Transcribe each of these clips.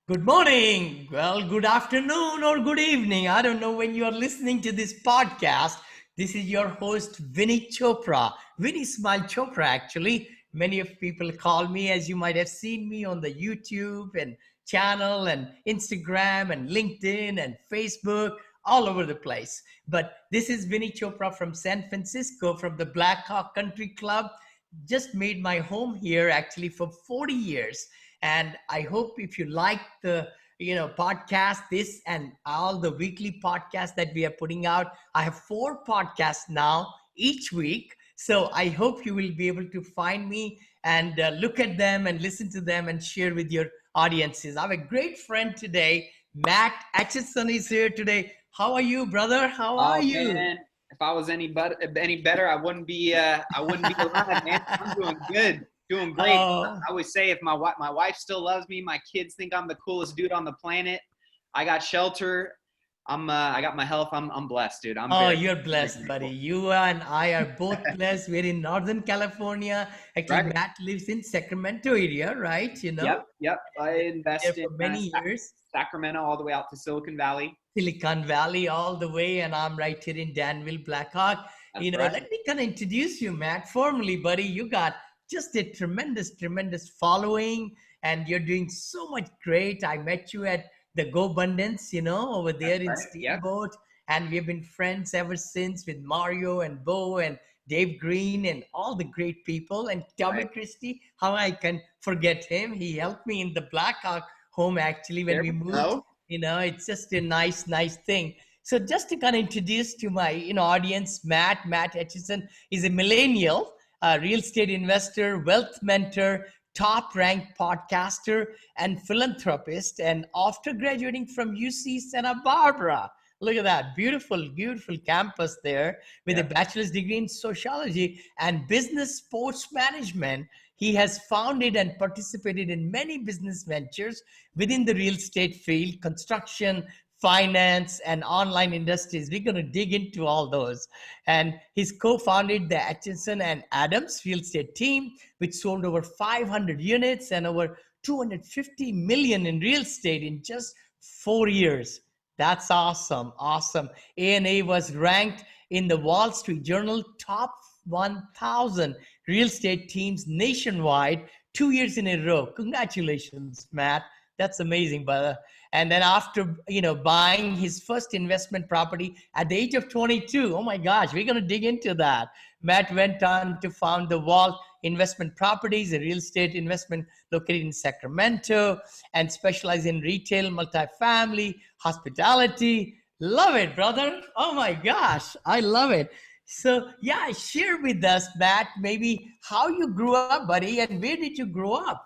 Good morning. Well, good afternoon or good evening. I don't know when you are listening to this podcast. This is your host, Vinney Chopra. Vinney Smile Chopra, actually. Many of people call me, as you might have seen me on the YouTube and channel and Instagram and LinkedIn and Facebook, all over the place. But this is Vinney Chopra from San Francisco, from the Black Hawk Country Club. Just made my home here actually for 40 years. And I hope if you like the podcast, this and all the weekly podcasts that we are putting out. I have 4 podcasts now each week. So I hope you will be able to find me and look at them and listen to them and share with your audiences. I have a great friend today. Matt Aitchison is here today. How are you, brother? How are you? Man. If I was any better, I wouldn't be alive, man. I'm doing good. Doing great. I always say if my wife still loves me, my kids think I'm the coolest dude on the planet. I got shelter. I got my health. I'm blessed, dude. You're blessed, buddy. You and I are both blessed. We're in Northern California. Actually, right. Matt lives in Sacramento area, right? Yep. I invested for many years. Sacramento all the way out to Silicon Valley. Silicon Valley all the way, and I'm right here in Danville, Black Hawk. Right. Let me kind of introduce you, Matt, formally, buddy. You got just a tremendous following, and you're doing so much great. I met you at the Go Abundance, over there in Steamboat. Yep. And we've been friends ever since with Mario and Bo and Dave Green and all the great people. And Tommy Christie, how I can forget him. He helped me in the Black Hawk home actually when we moved. It's just a nice thing. So just to kind of introduce to my audience, Matt Aitchison is a millennial, real estate investor, wealth mentor, top-ranked podcaster, and philanthropist. And after graduating from UC Santa Barbara, look at that, beautiful campus there, with a bachelor's degree in sociology and business sports management, he has founded and participated in many business ventures within the real estate field, construction, finance, and online industries. We're going to dig into all those. And he's co-founded the Aitchison and Adams real estate team, which sold over 500 units and over 250 million in real estate in just 4 years. That's awesome. A&A was ranked in the Wall Street Journal top 1,000 real estate teams nationwide 2 years in a row. Congratulations, Matt. That's amazing, brother. And then after, buying his first investment property at the age of 22, oh my gosh, we're going to dig into that. Matt went on to found the Wall Investment Properties, a real estate investment located in Sacramento, and specialize in retail, multifamily, hospitality. Love it, brother. Oh my gosh, I love it. So yeah, share with us, Matt, maybe how you grew up, buddy, and where did you grow up?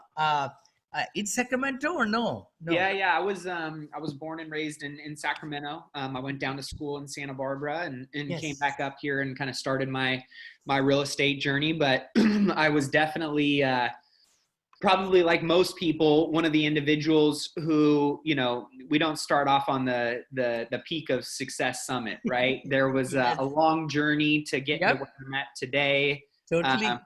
In Sacramento or no? Yeah. I was born and raised in Sacramento. I went down to school in Santa Barbara and came back up here and kind of started my real estate journey. But I was definitely probably, like most people, one of the individuals who, we don't start off on the peak of success summit, right? There was a long journey to get to where I'm at today. Totally.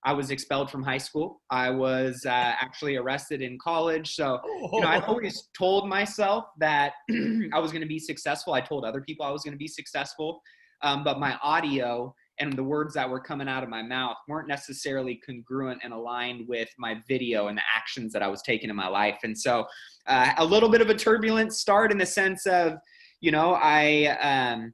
I was expelled from high school. I was actually arrested in college. So, I always told myself that I was going to be successful. I told other people I was going to be successful. But my audio and the words that were coming out of my mouth weren't necessarily congruent and aligned with my video and the actions that I was taking in my life. And so a little bit of a turbulent start in the sense of, I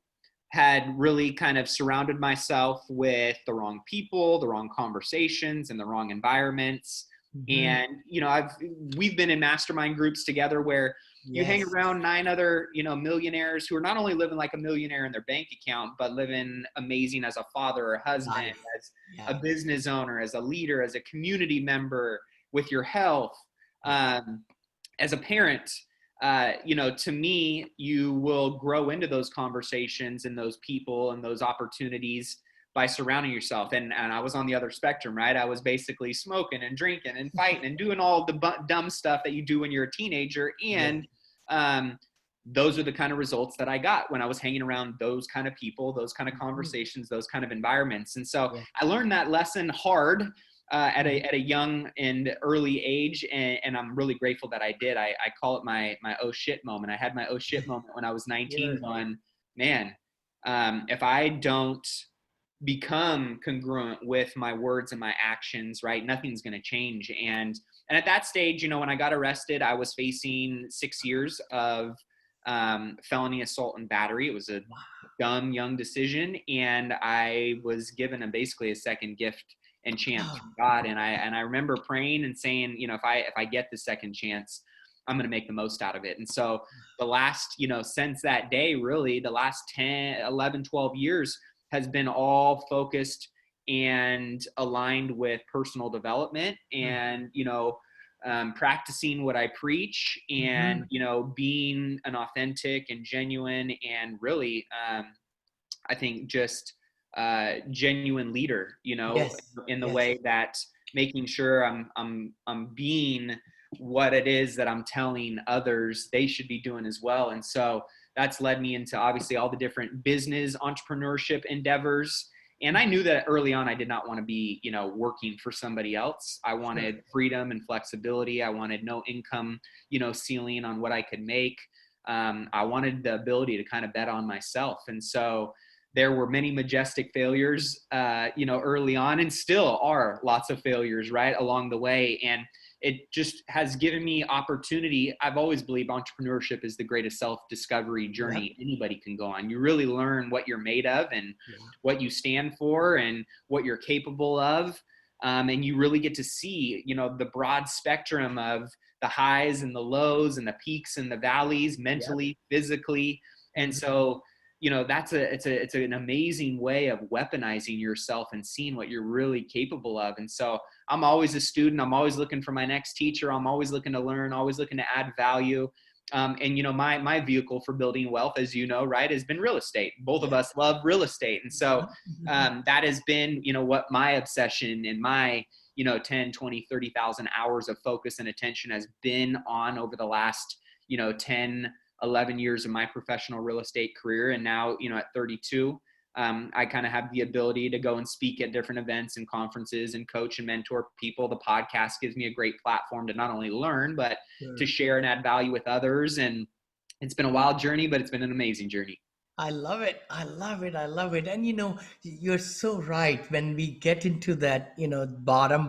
had really kind of surrounded myself with the wrong people, the wrong conversations, and the wrong environments. Mm-hmm. And, we've been in mastermind groups together where you hang around 9 other, millionaires who are not only living like a millionaire in their bank account, but living amazing as a father or husband, as a business owner, as a leader, as a community member, with your health, as a parent. To me, you will grow into those conversations and those people and those opportunities by surrounding yourself. And I was on the other spectrum, right? I was basically smoking and drinking and fighting and doing all the dumb stuff that you do when you're a teenager. And those are the kind of results that I got when I was hanging around those kind of people, those kind of conversations, those kind of environments. And so I learned that lesson hard. at a young and early age, and I'm really grateful that I did. I call it my oh shit moment. I had my oh shit moment when I was 19, going, man, if I don't become congruent with my words and my actions, right, nothing's going to change. And at that stage, you know, when I got arrested, I was facing 6 years of felony assault and battery. It was a dumb young decision, and I was given basically a second gift and chance from God. And I remember praying and saying, you know, if I get the second chance, I'm going to make the most out of it. And so the last, you know, since that day, really the last 10, 11, 12 years has been all focused and aligned with personal development and, you know, practicing what I preach and, you know, being an authentic and genuine and really, I think just genuine leader, you know, in the way that making sure I'm being what it is that I'm telling others they should be doing as well. And so that's led me into obviously all the different business entrepreneurship endeavors. And I knew that early on, I did not want to be, you know, working for somebody else. I wanted freedom and flexibility. I wanted no income, you know, ceiling on what I could make. I wanted the ability to kind of bet on myself. And so there were many majestic failures, you know, early on, and still are lots of failures, right, along the way. And it just has given me opportunity. I've always believed entrepreneurship is the greatest self-discovery journey anybody can go on. You really learn what you're made of and what you stand for and what you're capable of. And you really get to see, you know, the broad spectrum of the highs and the lows and the peaks and the valleys, mentally, physically. And so, you know, it's an amazing way of weaponizing yourself and seeing what you're really capable of. And so I'm always a student. I'm always looking for my next teacher. I'm always looking to learn, always looking to add value. And, you know, my vehicle for building wealth, as you know, right, has been real estate. Both of us love real estate. And so that has been, you know, what my obsession and my, you know, 10, 20, 30,000 hours of focus and attention has been on over the last, you know, 10, 11 years of my professional real estate career. And now, you know, at 32, I kind of have the ability to go and speak at different events and conferences and coach and mentor people. The podcast gives me a great platform to not only learn, but to share and add value with others. And it's been a wild journey, but it's been an amazing journey. I love it. I love it. I love it. And, you know, you're so right. When we get into that, you know, bottom,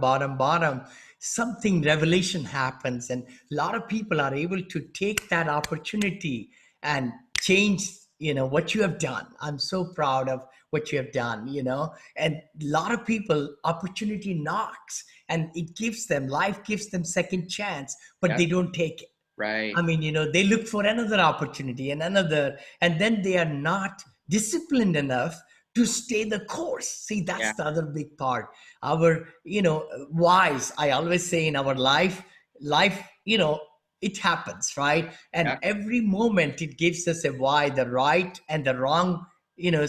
something revelation happens. And a lot of people are able to take that opportunity and change, you know, what you have done. I'm so proud of what you have done, you know, and a lot of people, opportunity knocks and life gives them second chance, but they don't take it. Right. I mean, you know, they look for another opportunity and then they are not disciplined enough to stay the course. See, that's the other big part. Our, you know, whys, I always say in our life, you know, it happens, right? And every moment it gives us a why, the right and the wrong, you know,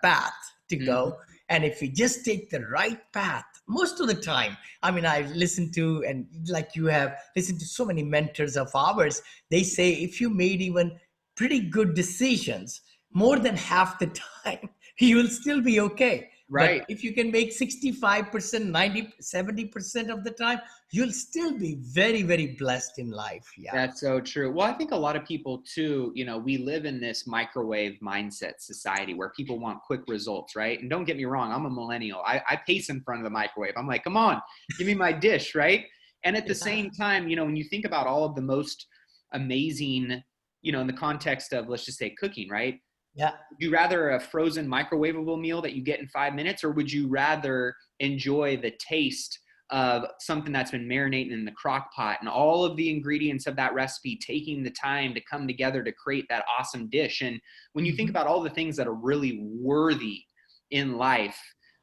path to go. And if we just take the right path, most of the time, I mean, I've listened to, and like you have listened to so many mentors of ours, they say if you made even pretty good decisions, more than half the time, you will still be okay. Right. But if you can make 65%, 90, 70% of the time, you'll still be very, very blessed in life. Yeah. That's so true. Well, I think a lot of people too, you know, we live in this microwave mindset society where people want quick results, right? And don't get me wrong, I'm a millennial. I pace in front of the microwave. I'm like, come on, give me my dish, right? And at the same time, you know, when you think about all of the most amazing, you know, in the context of, let's just say cooking, right? Yeah. Would you rather a frozen microwavable meal that you get in 5 minutes, or would you rather enjoy the taste of something that's been marinating in the crock pot and all of the ingredients of that recipe taking the time to come together to create that awesome dish? And when you think about all the things that are really worthy in life,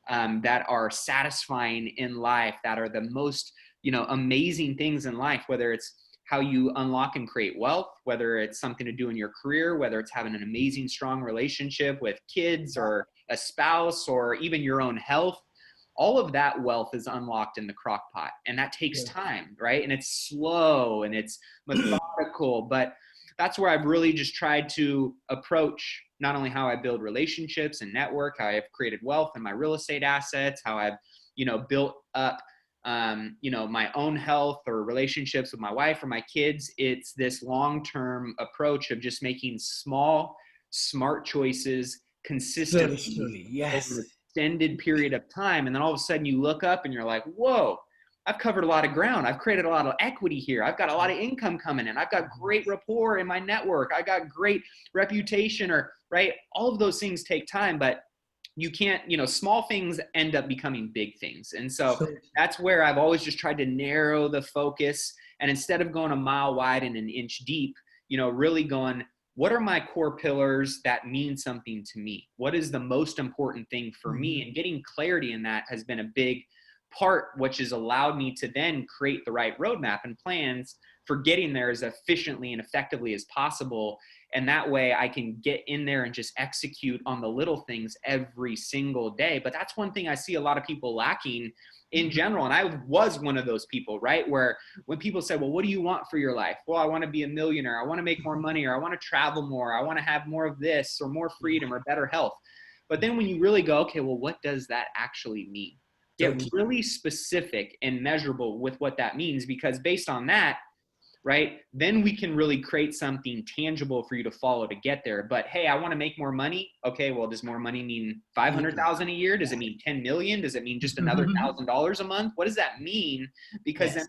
that are satisfying in life, that are the most, you know, amazing things in life, whether it's how you unlock and create wealth, whether it's something to do in your career, whether it's having an amazing, strong relationship with kids or a spouse or even your own health, all of that wealth is unlocked in the crock pot. And that takes time, right? And it's slow and it's methodical, but that's where I've really just tried to approach not only how I build relationships and network, how I've created wealth in my real estate assets, how I've, you know, built up my own health or relationships with my wife or my kids. It's this long-term approach of just making small, smart choices consistently Slowly, over an yes. extended period of time. And then all of a sudden you look up and you're like, whoa, I've covered a lot of ground. I've created a lot of equity here. I've got a lot of income coming in. I've got great rapport in my network. I got great reputation, right? All of those things take time, but you can't, small things end up becoming big things. And so that's where I've always just tried to narrow the focus. And instead of going a mile wide and an inch deep, really going, what are my core pillars that mean something to me? What is the most important thing for me? And getting clarity in that has been a big part, which has allowed me to then create the right roadmap and plans for getting there as efficiently and effectively as possible. And that way I can get in there and just execute on the little things every single day. But that's one thing I see a lot of people lacking in general. And I was one of those people, right? Where when people say, well, what do you want for your life? Well, I want to be a millionaire. I want to make more money, or I want to travel more. I want to have more of this or more freedom or better health. But then when you really go, okay, well, what does that actually mean? Get really specific and measurable with what that means, because based on that, right, then we can really create something tangible for you to follow to get there. But hey, I want to make more money. Okay, well, does more money mean 500,000 a year? Does it mean 10 million? Does it mean just another $1,000 a month? What does that mean? Because then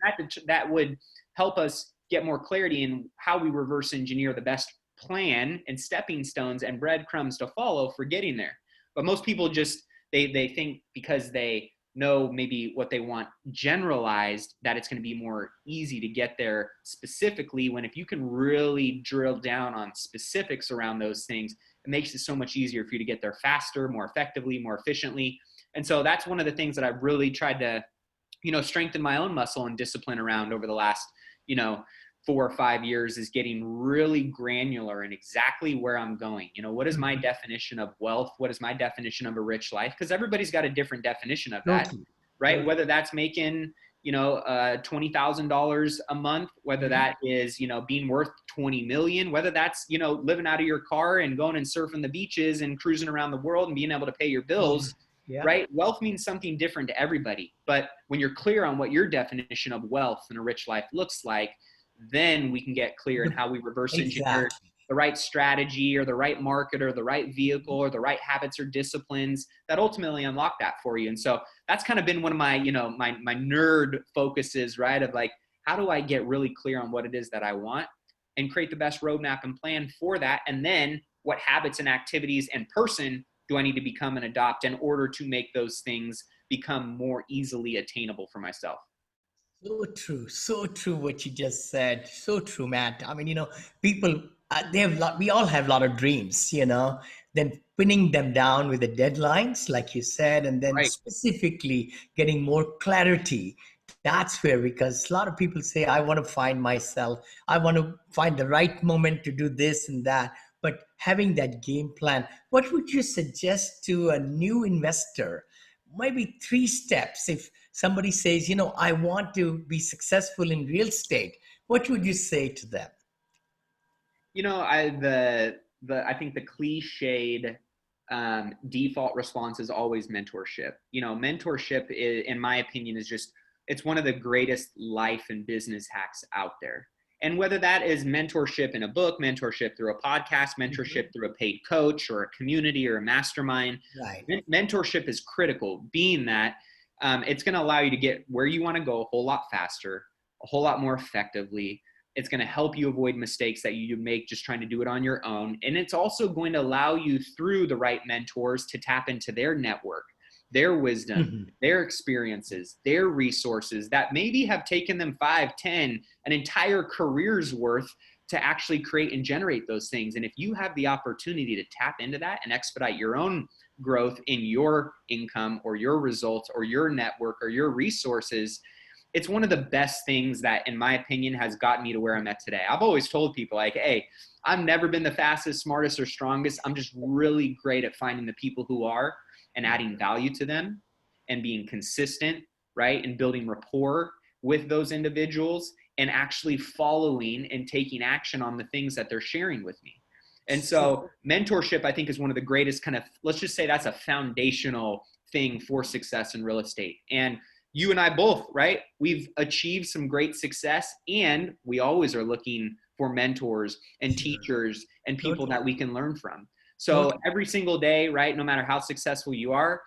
that would help us get more clarity in how we reverse engineer the best plan and stepping stones and breadcrumbs to follow for getting there. But most people just, they think because they know maybe what they want generalized, that it's going to be more easy to get there specifically, when if you can really drill down on specifics around those things, it makes it so much easier for you to get there faster, more effectively, more efficiently. And so that's one of the things that I've really tried to, strengthen my own muscle and discipline around over the last, 4 or 5 years, is getting really granular in exactly where I'm going. What is my definition of wealth? What is my definition of a rich life? Because everybody's got a different definition of that, right? Whether that's making, $20,000 a month, whether that is, being worth 20 million, whether that's, living out of your car and going and surfing the beaches and cruising around the world and being able to pay your bills, right? Wealth means something different to everybody. But when you're clear on what your definition of wealth and a rich life looks like, then we can get clear in how we reverse engineer the right strategy or the right market or the right vehicle or the right habits or disciplines that ultimately unlock that for you. And so that's kind of been one of my, my nerd focuses, right? Of like, how do I get really clear on what it is that I want and create the best roadmap and plan for that? And then what habits and activities and person do I need to become and adopt in order to make those things become more easily attainable for myself? So true what you just said. So true, Matt. I mean, people, we all have a lot of dreams, then pinning them down with the deadlines, like you said, and then specifically getting more clarity. That's where, because a lot of people say, I want to find myself. I want to find the right moment to do this and that. But having that game plan, what would you suggest to a new investor? Maybe 3 steps. If somebody says, I want to be successful in real estate, what would you say to them? I think the cliched default response is always mentorship. Mentorship in my opinion is just, it's one of the greatest life and business hacks out there. And whether that is mentorship in a book, mentorship through a podcast, mentorship through a paid coach or a community or a mastermind, mentorship is critical, being that it's going to allow you to get where you want to go a whole lot faster, a whole lot more effectively. It's going to help you avoid mistakes that you make just trying to do it on your own. And it's also going to allow you, through the right mentors, to tap into their network, their wisdom, their experiences, their resources that maybe have taken them 5, 10, an entire career's worth to actually create and generate those things. And if you have the opportunity to tap into that and expedite your own growth in your income or your results or your network or your resources, it's one of the best things that, in my opinion, has gotten me to where I'm at today. I've always told people, like, hey, I've never been the fastest, smartest, or strongest. I'm just really great at finding the people who are and adding value to them and being consistent, right? And building rapport with those individuals and actually following and taking action on the things that they're sharing with me. And so mentorship, I think, is one of the greatest kind of, let's just say that's a foundational thing for success in real estate. And you and I both, right? We've achieved some great success, and we always are looking for mentors and teachers and people that we can learn from. So every single day, right, no matter how successful you are,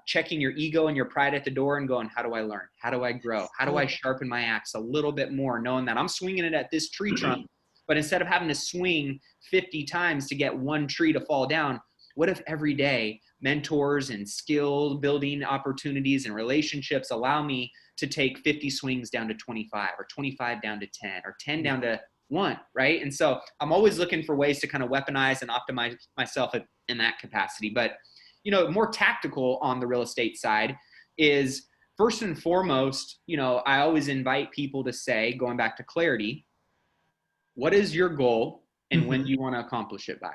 checking your ego and your pride at the door and going, how do I learn? How do I grow? How do I sharpen my axe a little bit more, knowing that I'm swinging it at this tree trunk, but instead of having to swing 50 times to get one tree to fall down, what if every day mentors and skill building opportunities and relationships allow me to take 50 swings down to 25, or 25 down to 10, or 10 down to 1, right? And so I'm always looking for ways to kind of weaponize and optimize myself in that capacity. But, you know, more tactical on the real estate side is, first and foremost, you know, I always invite people to say, going back to clarity, what is your goal and when do you want to accomplish it by?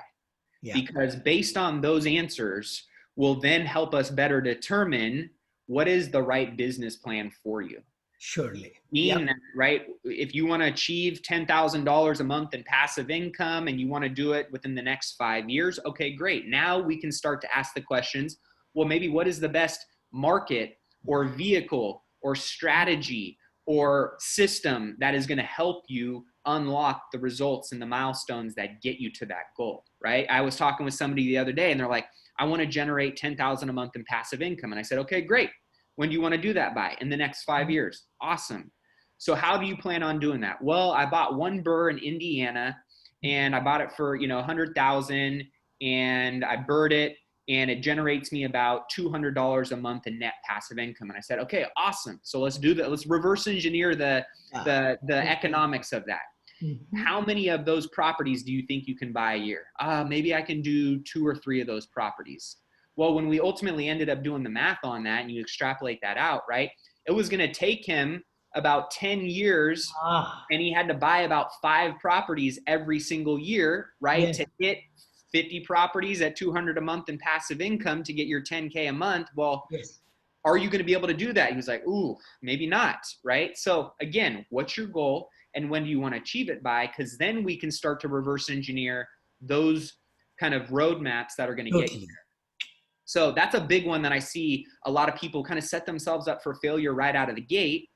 Yeah. Because based on those answers will then help us better determine what is the right business plan for you. Surely. Meaning that, right, if you want to achieve $10,000 a month in passive income and you want to do it within the next 5 years, okay, great. Now we can start to ask the questions, well, maybe what is the best market or vehicle or strategy or system that is going to help you unlock the results and the milestones that get you to that goal, right? I was talking with somebody the other day and they're like, I want to generate $10,000 a month in passive income. And I said, okay, great. When do you want to do that by? In the next 5 years. Awesome. So how do you plan on doing that? Well, I bought one burr in Indiana and I bought it for, you know, 100,000 and I burred it and it generates me about $200 a month in net passive income. And I said, okay, awesome. So let's do that. Let's reverse engineer the economics of that. How many of those properties do you think you can buy a year? Maybe I can do 2 or 3 of those properties. Well, when we ultimately ended up doing the math on that and you extrapolate that out, right, it was going to take him about 10 years and he had to buy about 5 properties every single year, right, to hit 50 properties at $200 a month in passive income to get your 10K a month. Well, are you going to be able to do that? He was like, ooh, maybe not, right? So again, what's your goal and when do you want to achieve it by? Because then we can start to reverse engineer those kind of roadmaps that are going to get you there. So that's a big one that I see a lot of people kind of set themselves up for failure right out of the gate.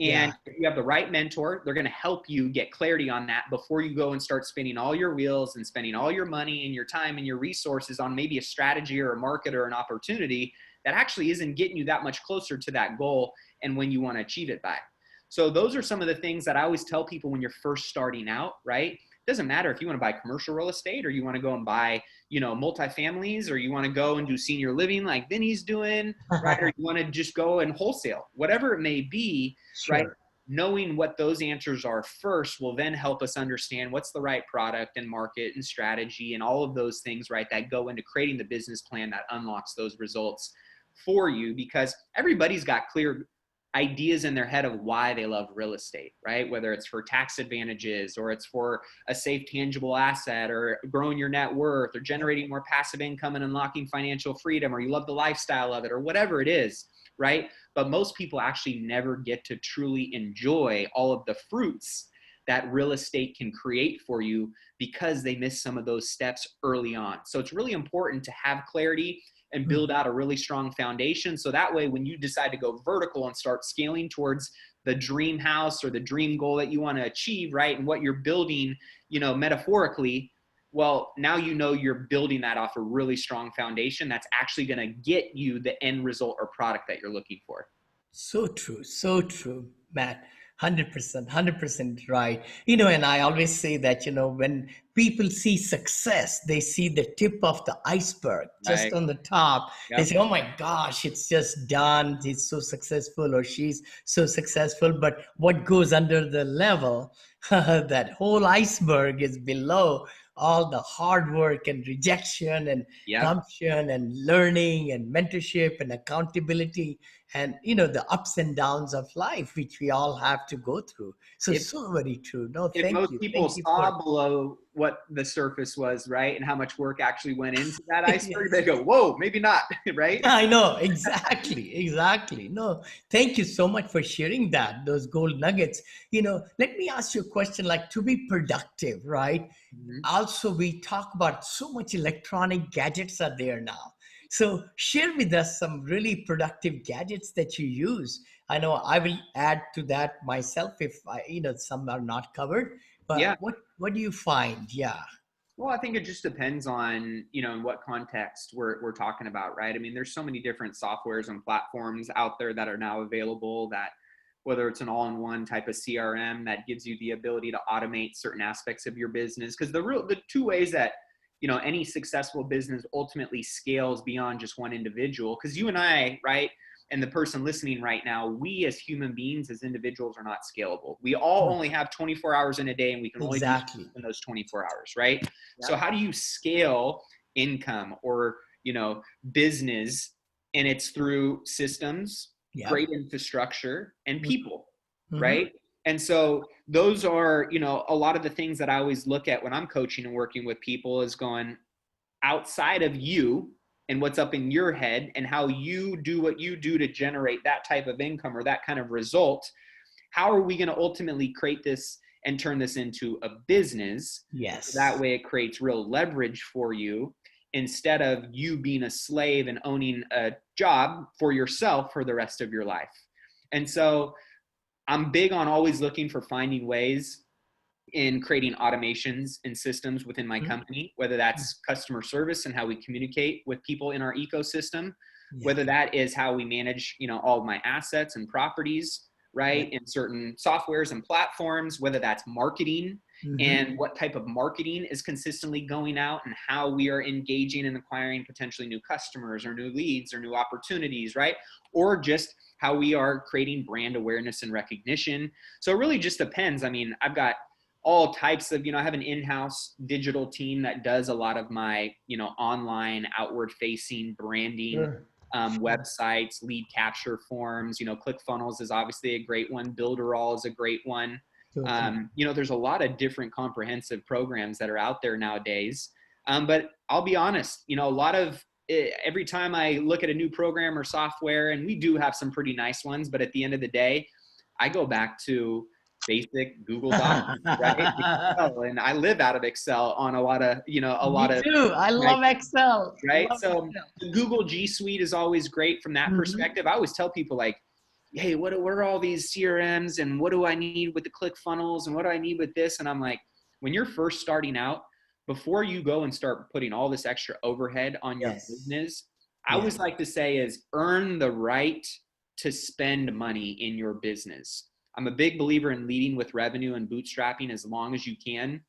And if you have the right mentor, they're going to help you get clarity on that before you go and start spinning all your wheels and spending all your money and your time and your resources on maybe a strategy or a market or an opportunity that actually isn't getting you that much closer to that goal and when you want to achieve it by. So those are some of the things that I always tell people when you're first starting out, right? It doesn't matter if you want to buy commercial real estate or you want to go and buy, you know, multifamilies, or you want to go and do senior living like Vinney's doing, right? Or you want to just go and wholesale, whatever it may be, right? Knowing what those answers are first will then help us understand what's the right product and market and strategy and all of those things, right, that go into creating the business plan that unlocks those results for you, because everybody's got clear ideas in their head of why they love real estate, right? Whether it's for tax advantages or it's for a safe, tangible asset or growing your net worth or generating more passive income and unlocking financial freedom, or you love the lifestyle of it or whatever it is, right? But most people actually never get to truly enjoy all of the fruits that real estate can create for you because they miss some of those steps early on. So it's really important to have clarity and build out a really strong foundation. So that way, when you decide to go vertical and start scaling towards the dream house or the dream goal that you want to achieve, right? And what you're building, you know, metaphorically, well, now you know you're building that off a really strong foundation that's actually going to get you the end result or product that you're looking for. So true, Matt. 100% right. You know, and I always say that, you know, when people see success, they see the tip of the iceberg just on the top. They say, oh my gosh, it's just done. He's so successful or she's so successful. But what goes under the level, that whole iceberg is below all the hard work and rejection and gumption and learning and mentorship and accountability and, you know, the ups and downs of life, which we all have to go through. So, so very true. No, thank you. If most people saw below what the surface was, right, and how much work actually went into that iceberg, they go, whoa, maybe not, right? I know, exactly. No, thank you so much for sharing that, those gold nuggets. You know, let me ask you a question, like, to be productive, right? Also, we talk about so much electronic gadgets are there now. So share with us some really productive gadgets that you use. I know I will add to that myself if some are not covered. But Yeah. what do you find? Yeah. Well, I think it just depends on, in what context we're talking about, right? I mean, there's so many different softwares and platforms out there that are now available, that whether it's an all-in-one type of CRM that gives you the ability to automate certain aspects of your business. Because the two ways that, any successful business ultimately scales beyond just one individual, because you and I, right, and the person listening right now, we as human beings, as individuals, are not scalable. We all only have 24 hours in a day, and we can only do Exactly. in those 24 hours, right? Yep. So how do you scale income or, business? And it's through systems, Yep. great infrastructure, and people, Mhm. right? And so those are, a lot of the things that I always look at when I'm coaching and working with people, is going outside of you and what's up in your head and how you do what you do to generate that type of income or that kind of result. How are we going to ultimately create this and turn this into a business? Yes. So that way it creates real leverage for you, instead of you being a slave and owning a job for yourself for the rest of your life. And so I'm big on always looking for finding ways in creating automations and systems within my company, whether that's customer service and how we communicate with people in our ecosystem, whether that is how we manage, all of my assets and properties, right, in certain softwares and platforms, whether that's marketing and what type of marketing is consistently going out and how we are engaging and acquiring potentially new customers or new leads or new opportunities, right? Or just how we are creating brand awareness and recognition. So it really just depends. I mean, I've got all types of, I have an in-house digital team that does a lot of my, online outward facing branding, websites, lead capture forms, ClickFunnels is obviously a great one. Builderall is a great one. There's a lot of different comprehensive programs that are out there nowadays. But I'll be honest, a lot of every time I look at a new program or software, and we do have some pretty nice ones, but at the end of the day, I go back to basic Google Docs, right? Excel, and I live out of Excel on a lot of, Me too. I love Excel. Right. Love So Excel. the Google G Suite is always great from that perspective. I always tell people, like, hey, what are all these CRMs and what do I need with the ClickFunnels and what do I need with this? And I'm like, when you're first starting out, before you go and start putting all this extra overhead on your business, I always like to say is earn the right to spend money in your business. I'm a big believer in leading with revenue and bootstrapping as long as you can.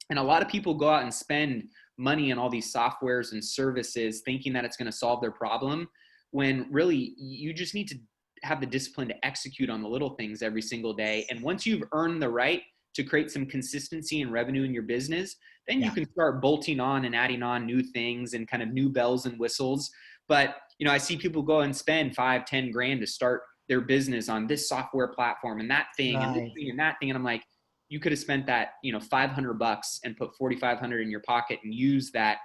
And a lot of people go out and spend money on all these softwares and services thinking that it's going to solve their problem, when really you just need to have the discipline to execute on the little things every single day. And once you've earned the right to create some consistency and revenue in your business, then you can start bolting on and adding on new things and kind of new bells and whistles. But, I see people go and spend 5-10 grand to start their business on this software platform and that thing and this thing and that thing. And I'm like, you could have spent that, $500 and put 4,500 in your pocket and use that,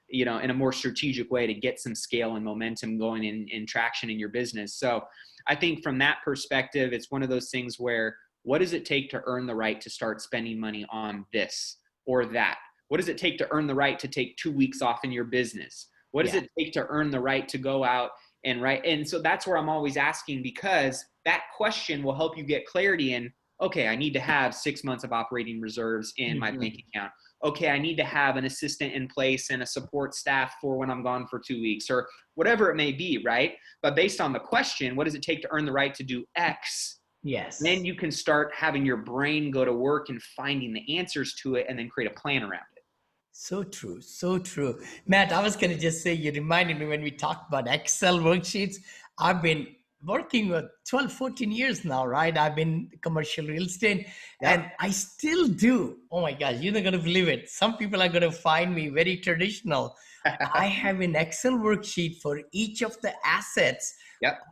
in a more strategic way to get some scale and momentum going in traction in your business. So I think from that perspective, it's one of those things where, what does it take to earn the right to start spending money on this or that? What does it take to earn the right to take 2 weeks off in your business? What does it take to earn the right to go out and right? And so that's where I'm always asking, because that question will help you get clarity in, okay, I need to have 6 months of operating reserves in my bank account. Okay, I need to have an assistant in place and a support staff for when I'm gone for 2 weeks or whatever it may be, right? But based on the question, what does it take to earn the right to do X? Then you can start having your brain go to work and finding the answers to it and then create a plan around it. So true. So true. Matt, I was going to just say, you reminded me when we talked about Excel worksheets. I've been working with 12, 14 years now, right? I've been commercial real estate and I still do. Oh my gosh, you're not going to believe it. Some people are going to find me very traditional. I have an Excel worksheet for each of the assets,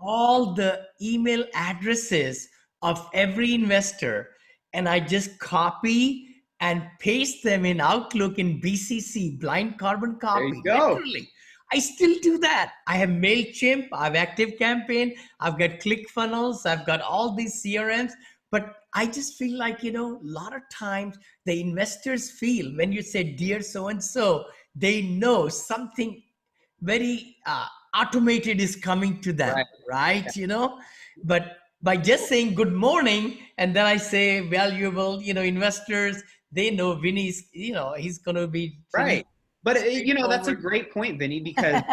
all the email addresses of every investor. And I just copy and paste them in Outlook in BCC, blind carbon copy. There you go. Literally. I still do that. I have MailChimp, I have ActiveCampaign, I've got ClickFunnels, I've got all these CRMs. But I just feel like, a lot of times the investors feel when you say, dear so-and-so, they know something very automated is coming to them, Right. right? But by just saying good morning, and then I say valuable, investors, they know Vinny's, he's going to be Right. pretty But that's a straightforward. great point, Vinny, because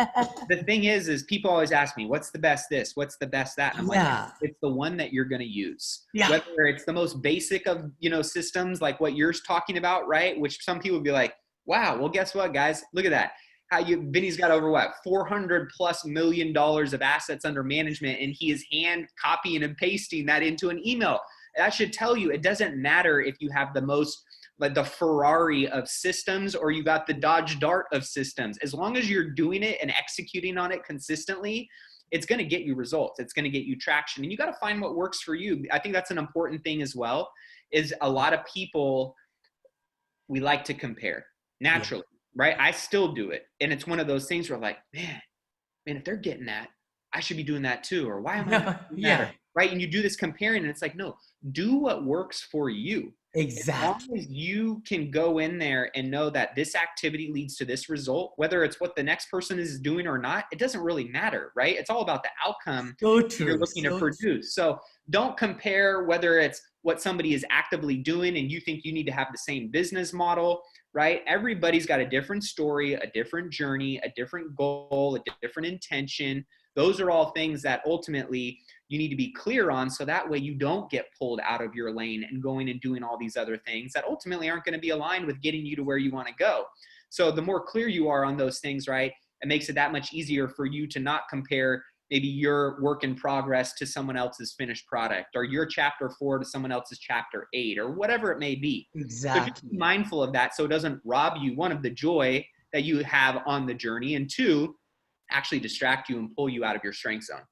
the thing is people always ask me, what's the best this? What's the best that? And I'm like, Yeah. it's the one that you're going to use. Yeah. Whether it's the most basic of, systems like what you're talking about, right? Which some people would be like, wow, well, guess what, guys? Look at that. Vinny's got over what, $400+ million of assets under management, and he is hand copying and pasting that into an email. That should tell you it doesn't matter if you have the most, like the Ferrari of systems, or you got the Dodge Dart of systems. As long as you're doing it and executing on it consistently, it's going to get you results. It's going to get you traction, and you got to find what works for you. I think that's an important thing as well, is a lot of people, we like to compare naturally, right? I still do it. And it's one of those things where like, man, if they're getting that, I should be doing that too. Or why am I not doing that? Right? And you do this comparing, and it's like, no, do what works for you. Exactly. As long as you can go in there and know that this activity leads to this result, whether it's what the next person is doing or not, it doesn't really matter, right? It's all about the outcome you're looking to produce. So don't compare whether it's what somebody is actively doing and you think you need to have the same business model, right? Everybody's got a different story, a different journey, a different goal, a different intention. Those are all things that ultimately you need to be clear on, so that way you don't get pulled out of your lane and going and doing all these other things that ultimately aren't going to be aligned with getting you to where you want to go. So the more clear you are on those things, right, it makes it that much easier for you to not compare maybe your work in progress to someone else's finished product, or your chapter 4 to someone else's chapter 8, or whatever it may be. Exactly. So just be mindful of that so it doesn't rob you, one, of the joy that you have on the journey, and two, actually distract you and pull you out of your strength zone.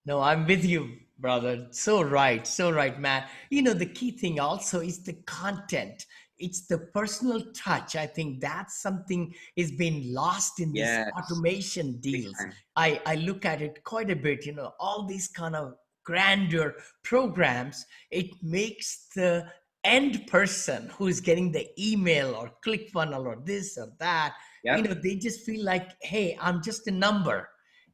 No, I'm with you, brother. So right, Matt. The key thing also is the content. It's the personal touch. I think that's something is being lost in these automation deals. I look at it quite a bit, all these kind of grandeur programs, it makes the end person who's getting the email or ClickFunnels or this or that, they just feel like, hey, I'm just a number.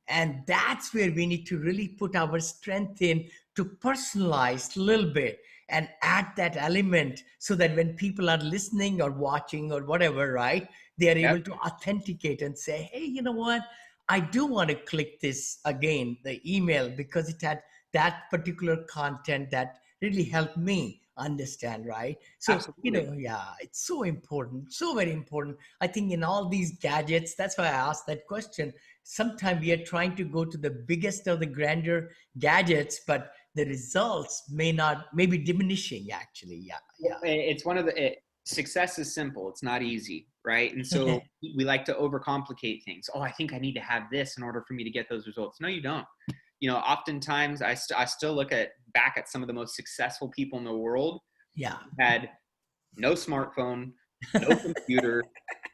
And that's where we need to really put our strength in to personalize a little bit and add that element, so that when people are listening or watching or whatever, right, they are able to authenticate and say, hey, you know what? I do want to click this again, the email, because it had that particular content that really helped me understand, right? So, Absolutely. it's so important, so very important. I think in all these gadgets, that's why I asked that question. Sometimes we are trying to go to the biggest of the grander gadgets, but the results may be diminishing, actually. It's one of the, success is simple. It's not easy, right? And so we like to overcomplicate things. Oh, I think I need to have this in order for me to get those results. No, you don't. Oftentimes I still look back at some of the most successful people in the world. Yeah. Had no smartphone, no computer,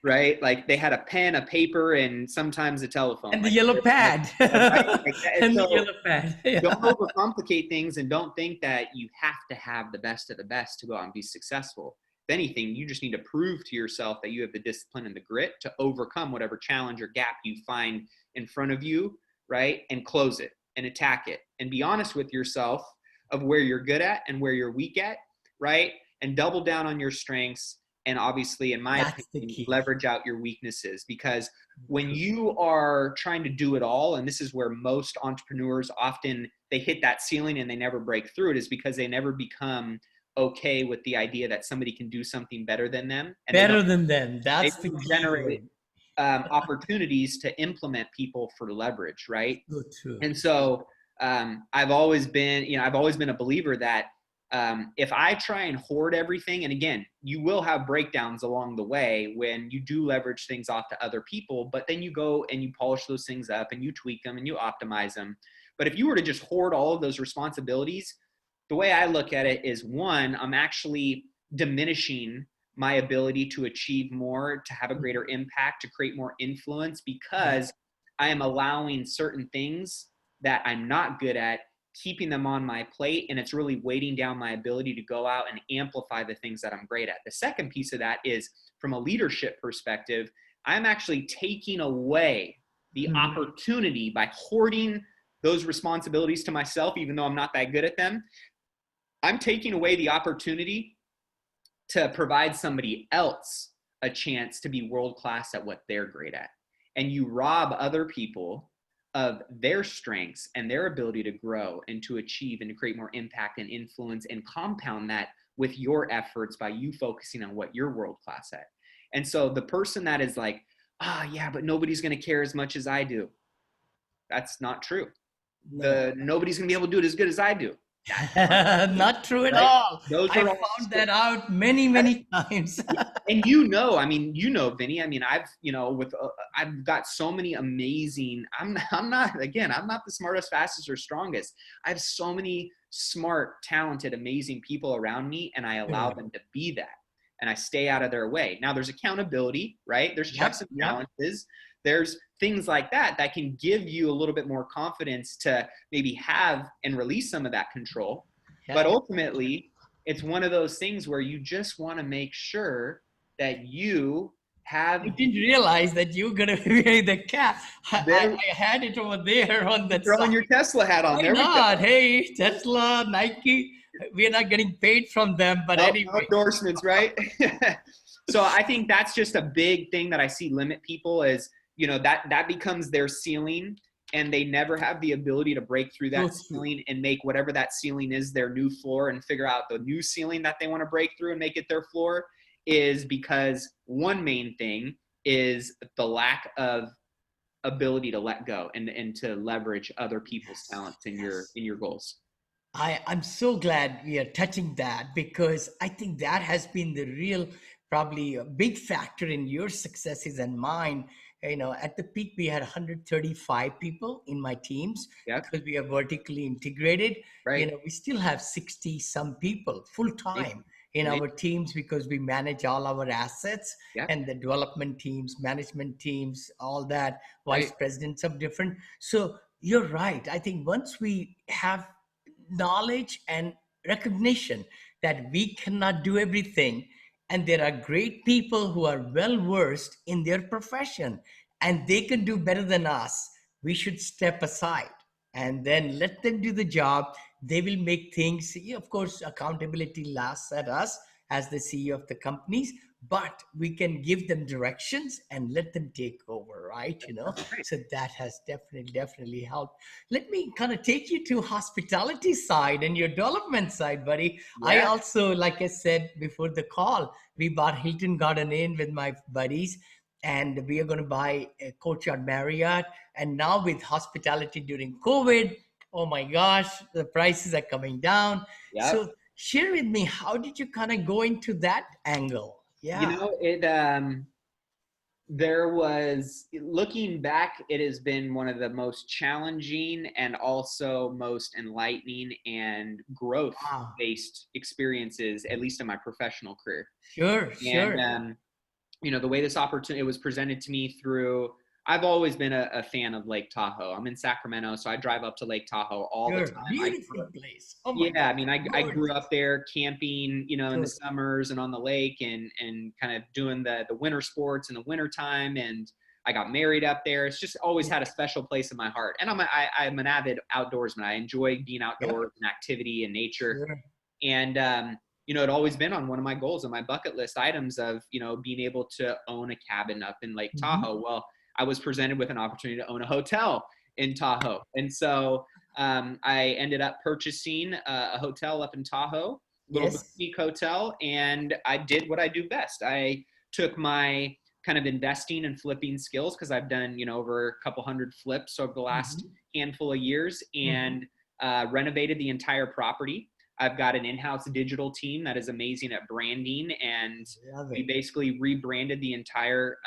right? Like they had a pen, a paper, and sometimes a telephone. And the yellow pad. And so the yellow pad. Don't overcomplicate things, and don't think that you have to have the best of the best to go out and be successful. If anything, you just need to prove to yourself that you have the discipline and the grit to overcome whatever challenge or gap you find in front of you, right? And close it and attack it, and be honest with yourself of where you're good at and where you're weak at, right? And double down on your strengths. And obviously, in my opinion, leverage out your weaknesses, because when you are trying to do it all, and this is where most entrepreneurs often, they hit that ceiling and they never break through it, is because they never become okay with the idea that somebody can do something better than them. And better than them. That's the generate opportunities to implement people for leverage, right? So true. And so I've always been a believer that if I try and hoard everything, and again, you will have breakdowns along the way when you do leverage things off to other people, but then you go and you polish those things up and you tweak them and you optimize them. But if you were to just hoard all of those responsibilities, the way I look at it is, one, I'm actually diminishing my ability to achieve more, to have a greater impact, to create more influence, because I am allowing certain things that I'm not good at, keeping them on my plate, and it's really weighting down my ability to go out and amplify the things that I'm great at. The second piece of that is, from a leadership perspective, I'm actually taking away the opportunity by hoarding those responsibilities to myself, even though I'm not that good at them. I'm taking away the opportunity to provide somebody else a chance to be world-class at what they're great at. And you rob other people of their strengths and their ability to grow and to achieve and to create more impact and influence and compound that with your efforts by you focusing on what you're world-class at. And so the person that is like, yeah, but nobody's going to care as much as I do. That's not true. Nobody's going to be able to do it as good as I do. Not true at all. Those I found that out many times. And I mean, Vinney, I mean, I've got so many amazing, I'm not the smartest, fastest, or strongest. I have so many smart, talented, amazing people around me, and I allow them to be that. And I stay out of their way. Now there's accountability, right? There's checks and balances. There's things like that can give you a little bit more confidence to maybe have and release some of that control. But ultimately, it's one of those things where you just want to make sure that you have... I didn't realize that you were going to wear the cap. I had it over there on that Throwing side. your Tesla hat on. Why not? Hey, Tesla, Nike, we're not getting paid from them, but anyway. Endorsements, right? So I think that's just a big thing that I see limit people is, that becomes their ceiling, and they never have the ability to break through that ceiling and make whatever that ceiling is their new floor and figure out the new ceiling that they want to break through and make it their floor, is because one main thing is the lack of ability to let go and to leverage other people's talents in your goals. I'm so glad we are touching that, because I think that has been the real, probably a big factor in your successes and mine. At the peak, we had 135 people in my teams because we are vertically integrated. Right. We still have 60 some people full time in our teams, because we manage all our assets and the development teams, management teams, all that, vice presidents of different. So you're right. I think once we have knowledge and recognition that we cannot do everything, and there are great people who are well versed in their profession and they can do better than us, we should step aside and then let them do the job. They will make things, of course, accountability lasts at us as the CEO of the companies, but we can give them directions and let them take over, right? So that has definitely helped. Let me kind of take you to hospitality side and your development side, buddy. I also, like I said before the call, we bought Hilton Garden Inn with my buddies, and we are going to buy a Courtyard Marriott. And now with hospitality during COVID, oh my gosh, the prices are coming down. So share with me, how did you kind of go into that angle? There was, looking back, it has been one of the most challenging and also most enlightening and growth-based experiences, at least in my professional career. Sure. The way this opportunity was presented to me through, I've always been a fan of Lake Tahoe. I'm in Sacramento, so I drive up to Lake Tahoe all the time. Beautiful place. Oh my God. I mean, I grew up there camping, in the summers and on the lake and kind of doing the winter sports in the winter time. And I got married up there. It's just always had a special place in my heart. And I'm an avid outdoorsman. I enjoy being outdoors and activity and nature. Sure. And, it'd always been on one of my goals and my bucket list items of, being able to own a cabin up in Lake Tahoe. Well, I was presented with an opportunity to own a hotel in Tahoe. And so I ended up purchasing a hotel up in Tahoe, little boutique hotel, and I did what I do best. I took my kind of investing and flipping skills, because I've done, over a couple hundred flips over the last handful of years, and renovated the entire property. I've got an in-house digital team that is amazing at branding, and we basically rebranded the entire,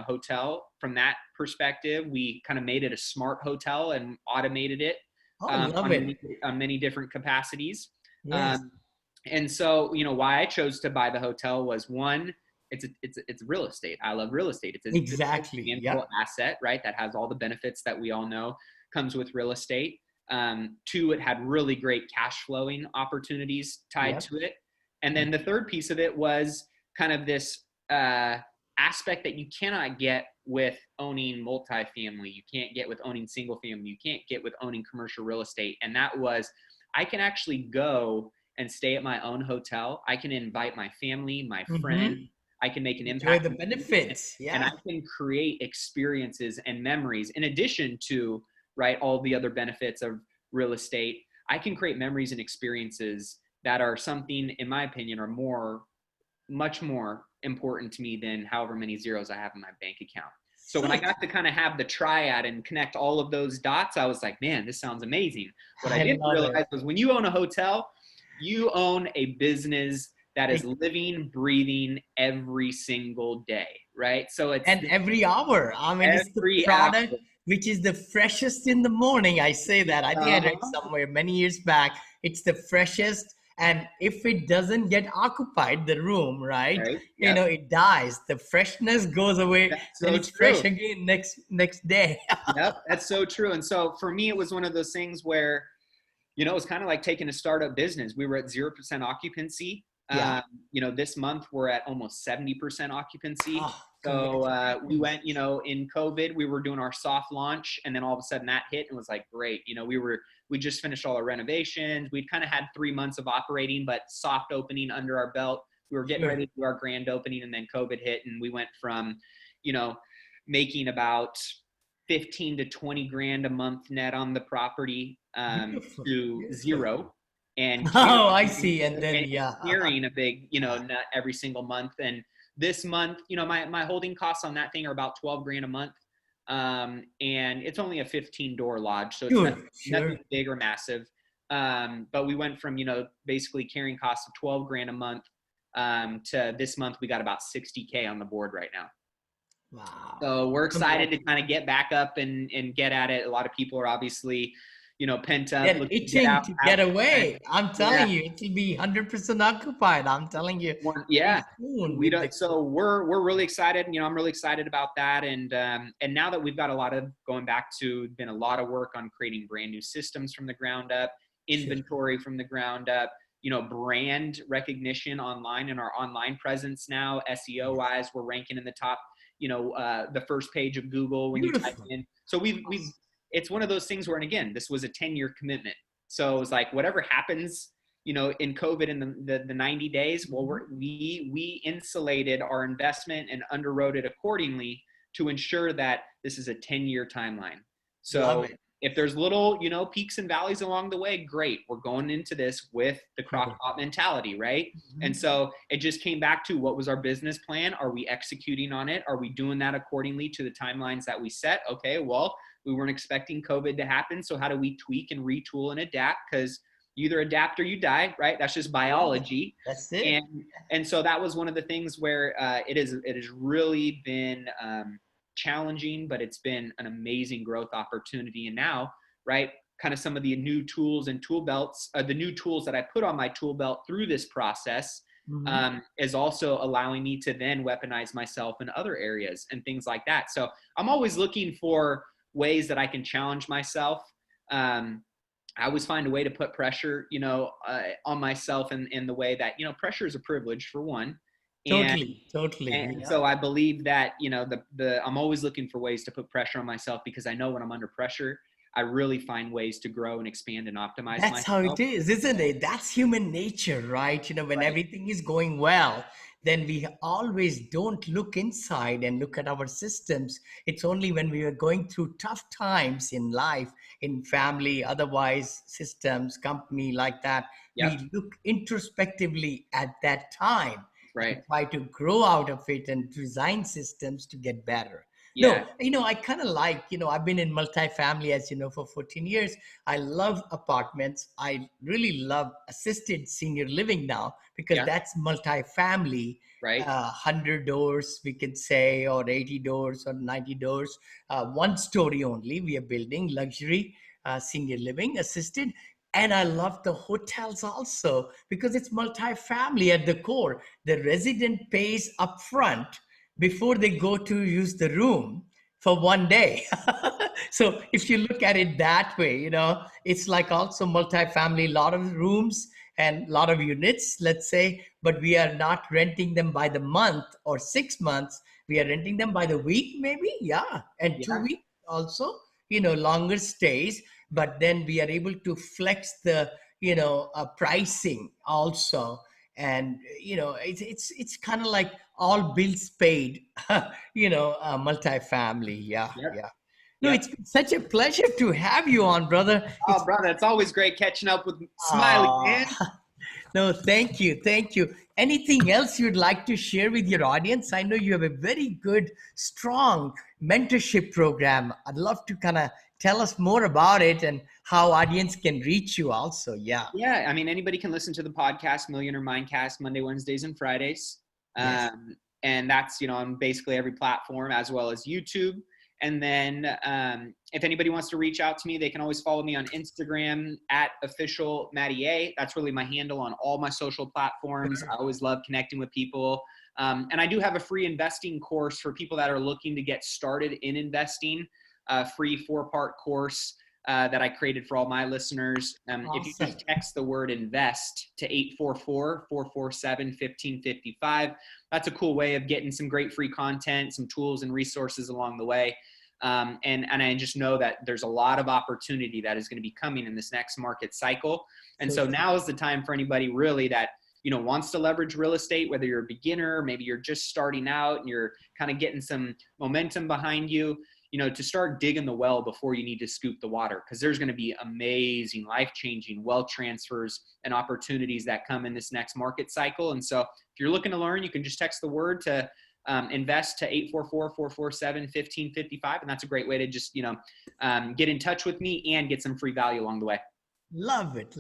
hotel. From that perspective, we kind of made it a smart hotel and automated it on many different capacities. Yes. And so, why I chose to buy the hotel was, one, it's real estate. I love real estate. It's a tangible asset, right? That has all the benefits that we all know comes with real estate. Two, it had really great cash flowing opportunities tied to it. And then the third piece of it was kind of this aspect that you cannot get with owning multifamily. You can't get with owning single family. You can't get with owning commercial real estate. And that was, I can actually go and stay at my own hotel. I can invite my family, my friends. I can make an impact. Enjoy the benefits. And I can create experiences and memories in addition to, right, all the other benefits of real estate. I can create memories and experiences that are something, in my opinion, are much more important to me than however many zeros I have in my bank account. So when I got to kind of have the triad and connect all of those dots, I was like, man, this sounds amazing. What I didn't realize was when you own a hotel, you own a business that is living, breathing every single day, right? So it's every hour. I mean, it's the product which is the freshest in the morning. I say that. I think I read somewhere many years back. It's the freshest. And if it doesn't get occupied, the room, right? You know, it dies. The freshness goes away. Then it's fresh again next day. Yep, that's so true. And so for me, it was one of those things where, you know, it was kind of like taking a startup business. We were at 0% occupancy. You know, this month we're at almost 70% occupancy. So we went, you know, in COVID, we were doing our soft launch, and then all of a sudden that hit and was like, great. You know, we just finished all our renovations. We'd kind of had 3 months of operating, but soft opening under our belt. We were getting ready to do our grand opening, and then COVID hit, and we went from, you know, making about 15 to 20 grand a month net on the property to zero. And I see. And then carrying a big, you know, nut every single month. And this month, you know, my holding costs on that thing are about 12 grand a month. And it's only a 15 door lodge. So it's nothing big or massive. But we went from, you know, basically carrying costs of 12 grand a month to this month, we got about 60K on the board right now. Wow. So we're excited to kind of get back up and get at it. A lot of people are obviously, you know, pent up. Itching to get away. I'm telling you, it will be 100% occupied. I'm telling you. So we're really excited. You know, I'm really excited about that. And now that we've got a lot of been a lot of work on creating brand new systems from the ground up, inventory from the ground up, you know, brand recognition online and our online presence now, SEO wise, we're ranking in the top, you know, the first page of Google when you type in. So we've it's one of those things where, and again, this was a 10-year commitment. So it was like, whatever happens, you know, in COVID in the 90 days, well, we insulated our investment and underwrote it accordingly to ensure that this is a 10-year timeline. So if there's little, you know, peaks and valleys along the way, great. We're going into this with the crock-pot mentality, right? And so it just came back to, what was our business plan? Are we executing on it? Are we doing that accordingly to the timelines that we set? Okay, well, we weren't expecting COVID to happen. So how do we tweak and retool and adapt? Because you either adapt or you die, right? That's just biology. That's it. And so that was one of the things where it has really been challenging, but it's been an amazing growth opportunity. And now, right, kind of some of the new tools and tool belts, the new tools that I put on my tool belt through this process is also allowing me to then weaponize myself in other areas and things like that. So I'm always looking for ways that I can challenge myself. I always find a way to put pressure, you know, on myself in the way that, you know, pressure is a privilege for one. Totally. And so I believe that, you know, I'm always looking for ways to put pressure on myself, because I know when I'm under pressure, I really find ways to grow and expand and optimize myself. That's how it is, isn't it? That's human nature, right? You know, when everything is going well, then we always don't look inside and look at our systems. It's only when we are going through tough times in life, in family, otherwise systems, company like that, we look introspectively at that time. And try to grow out of it and design systems to get better. No, you know, I kind of like, you know, I've been in multifamily, as you know, for 14 years. I love apartments. I really love assisted senior living now, because that's multifamily, 100 doors, we could say, or 80 doors or 90 doors, one story only. We are building luxury senior living assisted. And I love the hotels also, because it's multifamily at the core. The resident pays upfront before they go to use the room for one day. So if you look at it that way, you know, it's like also multifamily, a lot of rooms and a lot of units, let's say, but we are not renting them by the month or 6 months. We are renting them by the week, maybe. Yeah. And Yeah. 2 weeks also, longer stays. But then we are able to flex the, pricing also. And, it's kind of like all bills paid, multifamily. Yeah. Yep. Yeah. No, Yep. it's been such a pleasure to have you on, brother. Oh, brother, it's always great catching up with Smiley, man. No, thank you. Thank you. Anything else you'd like to share with your audience? I know you have a very good, strong mentorship program. I'd love to kind of tell us more about it and how audience can reach you also. Yeah. Yeah. I mean, anybody can listen to the podcast, Millionaire Mindcast, Monday, Wednesdays, and Fridays. Yes. And that's, on basically every platform as well as YouTube. And then if anybody wants to reach out to me, they can always follow me on Instagram at official Matty A. That's really my handle on all my social platforms. I always love connecting with people. And I do have a free investing course for people that are looking to get started in investing, a free 4-part course that I created for all my listeners. Awesome. If you just text the word invest to 844-447-1555, that's a cool way of getting some great free content, some tools and resources along the way. And I just know that there's a lot of opportunity that is going to be coming in this next market cycle. And so now is the time for anybody really that, wants to leverage real estate, whether you're a beginner, maybe you're just starting out and you're kind of getting some momentum behind you, to start digging the well before you need to scoop the water, because there's going to be amazing, life-changing wealth transfers and opportunities that come in this next market cycle. And so if you're looking to learn, you can just text the word to invest to 844-447-1555. And that's a great way to just, get in touch with me and get some free value along the way. Love it,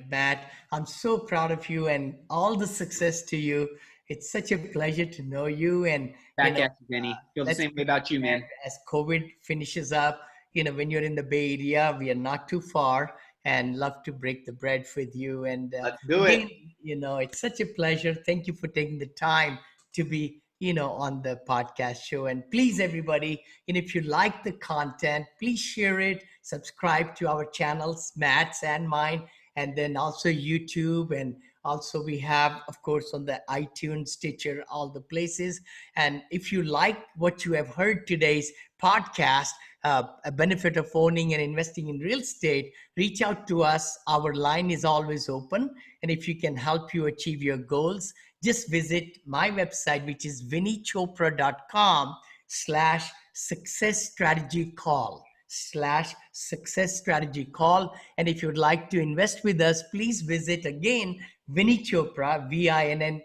Matt. I'm so proud of you and all the success to you. It's such a pleasure to know you. And back at you, Vinney. Feel the same way about you, man. As COVID finishes up, when you're in the Bay Area, we are not too far, and love to break the bread with you. And let's do it. It's such a pleasure. Thank you for taking the time to be, on the podcast show. And please, everybody, if you like the content, please share it, subscribe to our channels, Matt's and mine, and then also YouTube. And also we have, of course, on the iTunes, Stitcher, all the places. And if you like what you have heard today's podcast, a benefit of owning and investing in real estate, reach out to us. Our line is always open. And if you can help you achieve your goals, just visit my website, which is vinneychopra.com/success strategy call. /success strategy call. And if you'd like to invest with us, please visit again Vinney Chopra, Vinney,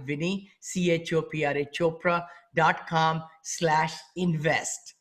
Vinney, Chopra, Chopra.com/invest, INVEST.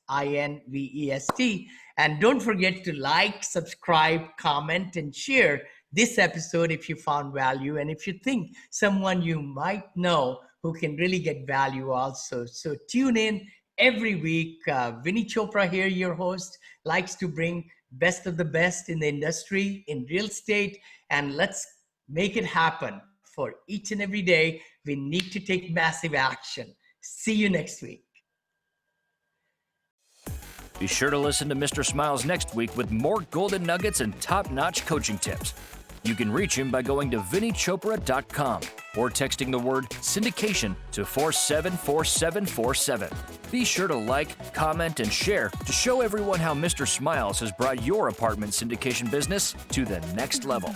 And don't forget to like, subscribe, comment, and share this episode if you found value. And if you think someone you might know who can really get value also. So tune in every week. Vinney Chopra here, your host, likes to bring best of the best in the industry, in real estate, and let's make it happen. For each and every day, we need to take massive action. See you next week. Be sure to listen to Mr. Smiles next week with more golden nuggets and top-notch coaching tips. You can reach him by going to vinneychopra.com or texting the word syndication to 474747. Be sure to like, comment, and share to show everyone how Mr. Smiles has brought your apartment syndication business to the next level.